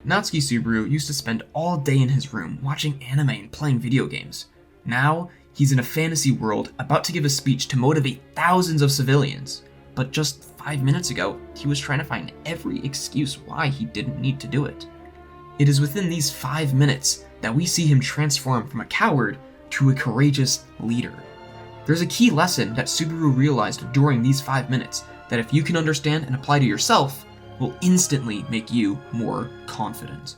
Natsuki Subaru used to spend all day in his room watching anime and playing video games. Now, he's in a fantasy world about to give a speech to motivate thousands of civilians. But just 5 minutes ago, he was trying to find every excuse why he didn't need to do it. It is within these 5 minutes that we see him transform from a coward to a courageous leader. There's a key lesson that Subaru realized during these 5 minutes that if you can understand and apply to yourself, will instantly make you more confident.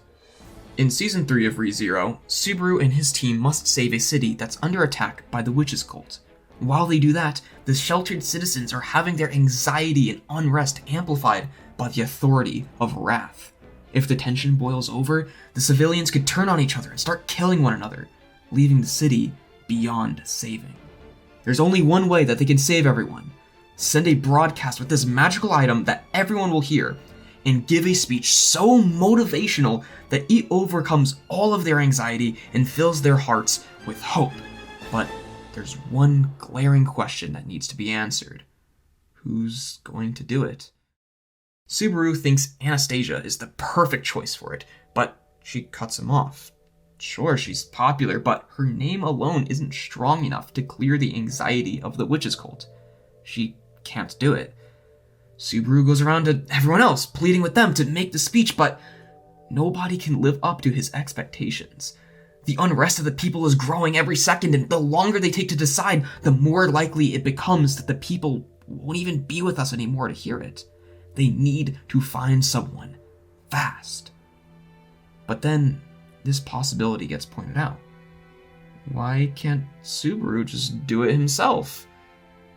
In Season 3 of ReZero, Subaru and his team must save a city that's under attack by the witches cult. While they do that, the sheltered citizens are having their anxiety and unrest amplified by the authority of wrath. If the tension boils over, the civilians could turn on each other and start killing one another, leaving the city beyond saving. There's only one way that they can save everyone. Send a broadcast with this magical item that everyone will hear, and give a speech so motivational that it overcomes all of their anxiety and fills their hearts with hope. But there's one glaring question that needs to be answered. Who's going to do it? Subaru thinks Anastasia is the perfect choice for it, but she cuts him off. Sure, she's popular, but her name alone isn't strong enough to clear the anxiety of the witches cult. She can't do it. Subaru goes around to everyone else, pleading with them to make the speech, but nobody can live up to his expectations. The unrest of the people is growing every second, and the longer they take to decide, the more likely it becomes that the people won't even be with us anymore to hear it. They need to find someone, fast. But then, this possibility gets pointed out. Why can't Subaru just do it himself?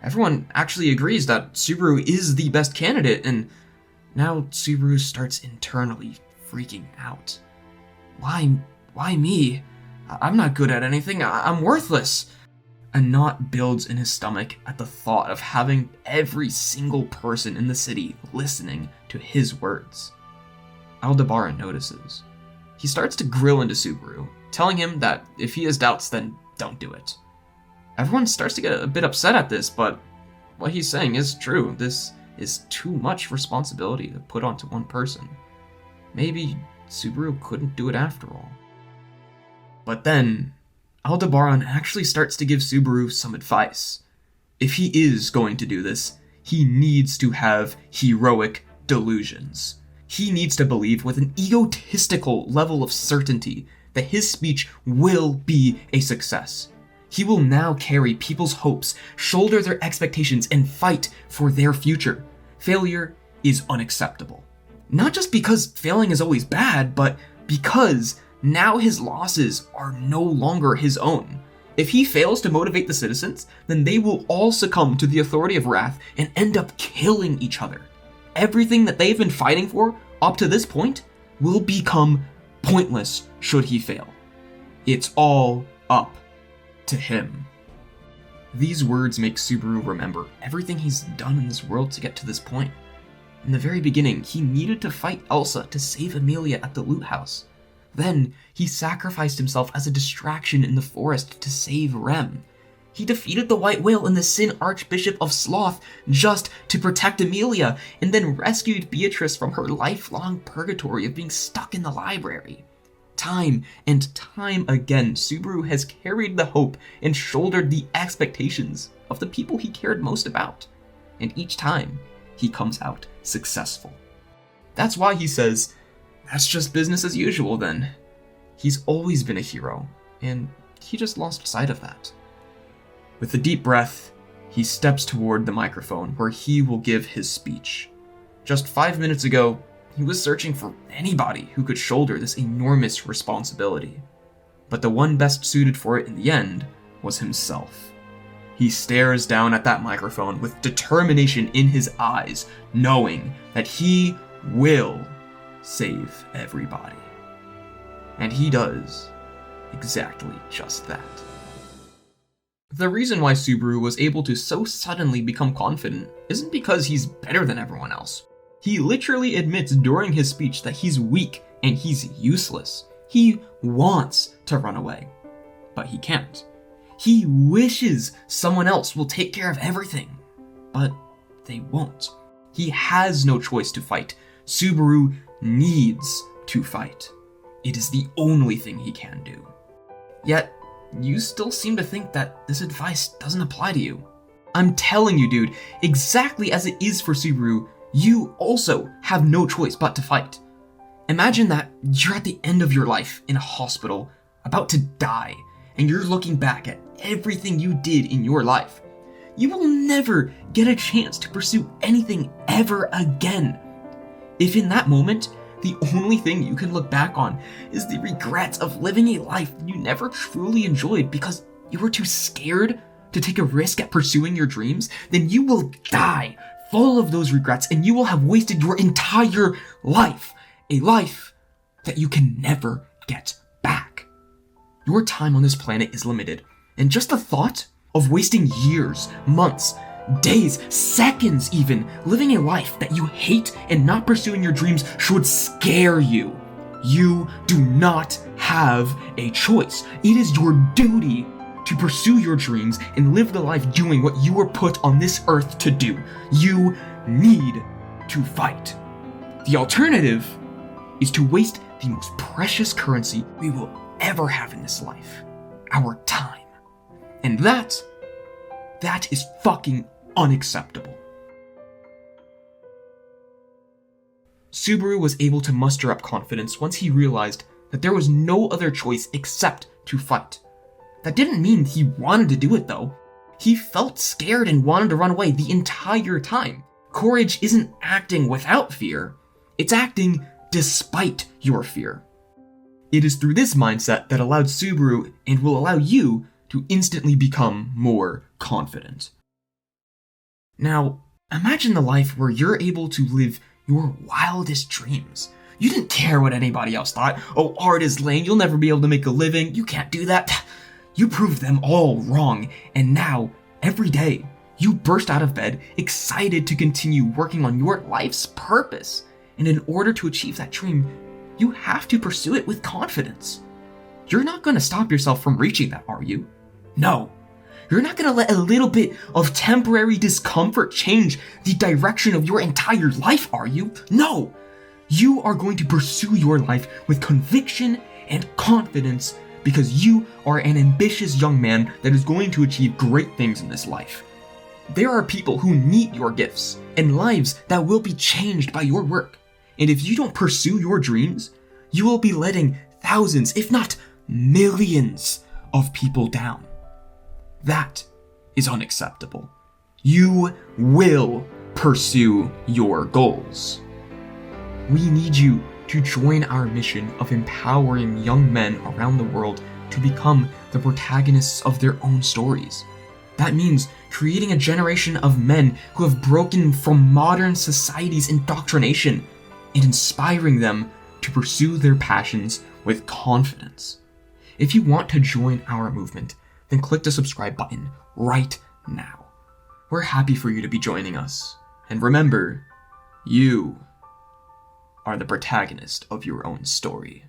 Everyone actually agrees that Subaru is the best candidate, and now Subaru starts internally freaking out. Why me? I'm not good at anything. I'm worthless. A knot builds in his stomach at the thought of having every single person in the city listening to his words. Aldebaran notices. He starts to grill into Subaru, telling him that if he has doubts, then don't do it. Everyone starts to get a bit upset at this, but what he's saying is true. This is too much responsibility to put onto one person. Maybe Subaru couldn't do it after all. But then, Aldebaran actually starts to give Subaru some advice. If he is going to do this, he needs to have heroic delusions. He needs to believe with an egotistical level of certainty that his speech will be a success. He will now carry people's hopes, shoulder their expectations, and fight for their future. Failure is unacceptable. Not just because failing is always bad, but because now his losses are no longer his own. If he fails to motivate the citizens, then they will all succumb to the authority of wrath and end up killing each other. Everything that they've been fighting for up to this point will become pointless should he fail. It's all up to him. These words make Subaru remember everything he's done in this world to get to this point. In the very beginning, he needed to fight Elsa to save Amelia at the loot house. Then, he sacrificed himself as a distraction in the forest to save Rem. He defeated the White Whale and the Sin Archbishop of Sloth just to protect Amelia, and then rescued Beatrice from her lifelong purgatory of being stuck in the library. Time and time again, Subaru has carried the hope and shouldered the expectations of the people he cared most about. And each time, he comes out successful. That's why he says, that's just business as usual then. He's always been a hero, and he just lost sight of that. With a deep breath, he steps toward the microphone where he will give his speech. Just 5 minutes ago, he was searching for anybody who could shoulder this enormous responsibility. But the one best suited for it in the end was himself. He stares down at that microphone with determination in his eyes, knowing that he will save everybody. And he does exactly just that. The reason why Subaru was able to so suddenly become confident isn't because he's better than everyone else. He literally admits during his speech that he's weak and he's useless. He wants to run away, but he can't. He wishes someone else will take care of everything, but they won't. He has no choice to fight. Subaru needs to fight. It is the only thing he can do. Yet, you still seem to think that this advice doesn't apply to you. I'm telling you, dude, exactly as it is for Subaru, you also have no choice but to fight. Imagine that you're at the end of your life in a hospital, about to die, and you're looking back at everything you did in your life. You will never get a chance to pursue anything ever again. If in that moment, the only thing you can look back on is the regrets of living a life you never truly enjoyed because you were too scared to take a risk at pursuing your dreams, then you will die full of those regrets and you will have wasted your entire life, a life that you can never get back. Your time on this planet is limited, and just the thought of wasting years, months, days, seconds even, living a life that you hate and not pursuing your dreams should scare you. You do not have a choice. It is your duty to pursue your dreams and live the life doing what you were put on this earth to do. You need to fight. The alternative is to waste the most precious currency we will ever have in this life, our time. And that is fucking unacceptable. Subaru was able to muster up confidence once he realized that there was no other choice except to fight. That didn't mean he wanted to do it though. He felt scared and wanted to run away the entire time. Courage isn't acting without fear, it's acting despite your fear. It is through this mindset that allowed Subaru and will allow you to instantly become more confident. Now, imagine the life where you're able to live your wildest dreams. You didn't care what anybody else thought. Oh, art is lame, you'll never be able to make a living, you can't do that. You proved them all wrong, and now, every day, you burst out of bed, excited to continue working on your life's purpose. And in order to achieve that dream, you have to pursue it with confidence. You're not going to stop yourself from reaching that, are you? No. You're not going to let a little bit of temporary discomfort change the direction of your entire life, are you? No. You are going to pursue your life with conviction and confidence because you are an ambitious young man that is going to achieve great things in this life. There are people who need your gifts and lives that will be changed by your work. And if you don't pursue your dreams, you will be letting thousands, if not millions, of people down. That is unacceptable. You will pursue your goals. We need you to join our mission of empowering young men around the world to become the protagonists of their own stories. That means creating a generation of men who have broken from modern society's indoctrination and inspiring them to pursue their passions with confidence. If you want to join our movement, then click the subscribe button right now. We're happy for you to be joining us. And remember, you are the protagonist of your own story.